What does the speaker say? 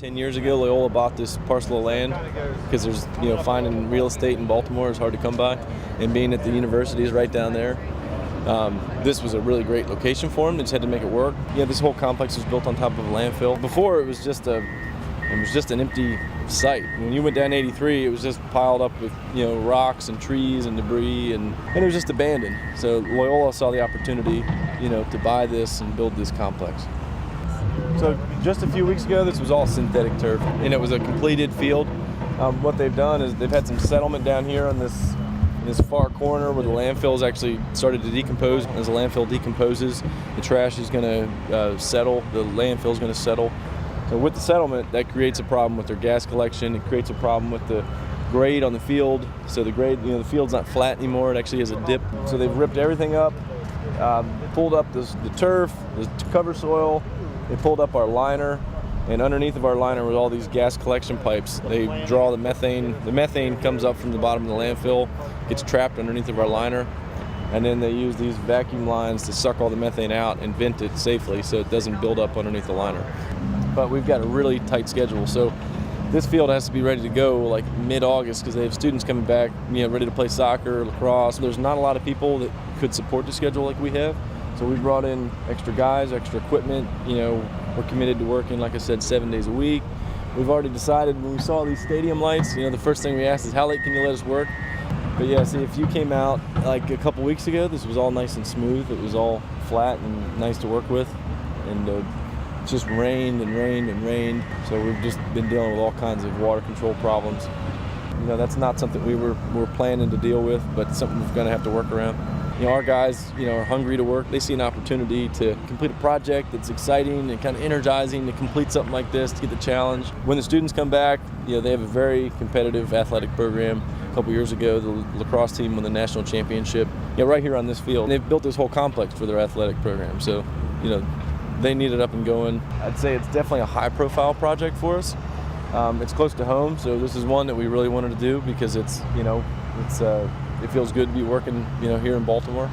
10 years ago, Loyola bought this parcel of land because there's, finding real estate in Baltimore is hard to come by, and being at the university is right down there. This was a really great location for them. They just had to make it work. This whole complex was built on top of a landfill. Before, it was just an empty site. When you went down 83, it was just piled up with, rocks and trees and debris, and it was just abandoned. So Loyola saw the opportunity, to buy this and build this complex. So just a few weeks ago, this was all synthetic turf, and it was a completed field. What they've done is they've had some settlement down here on this far corner where the landfill's actually started to decompose. As the landfill decomposes, the trash is going to settle, the landfill's going to settle. So with the settlement, that creates a problem with their gas collection. It creates a problem with the grade on the field. So the grade, the field's not flat anymore. It actually has a dip. So they've ripped everything up, pulled up the turf, the cover soil. They pulled up our liner, and underneath of our liner was all these gas collection pipes. They draw the methane. The methane comes up from the bottom of the landfill, gets trapped underneath of our liner, and then they use these vacuum lines to suck all the methane out and vent it safely so it doesn't build up underneath the liner. But we've got a really tight schedule, so this field has to be ready to go like mid-August because they have students coming back, ready to play soccer, lacrosse. There's not a lot of people that could support the schedule like we have. So we brought in extra guys, extra equipment. We're committed to working, like I said, 7 days a week. We've already decided when we saw these stadium lights, the first thing we asked is, how late can you let us work? But yeah, see, if you came out like a couple weeks ago, this was all nice and smooth. It was all flat and nice to work with. And it just rained and rained and rained. So we've just been dealing with all kinds of water control problems. That's not something we're planning to deal with, but it's something we're going to have to work around. Our guys, are hungry to work. They see an opportunity to complete a project that's exciting and kind of energizing to complete something like this, to get the challenge. When the students come back, they have a very competitive athletic program. A couple years ago, the lacrosse team won the national championship, right here on this field. And they've built this whole complex for their athletic program. So, they need it up and going. I'd say it's definitely a high-profile project for us. It's close to home, so this is one that we really wanted to do because it feels good to be working, here in Baltimore.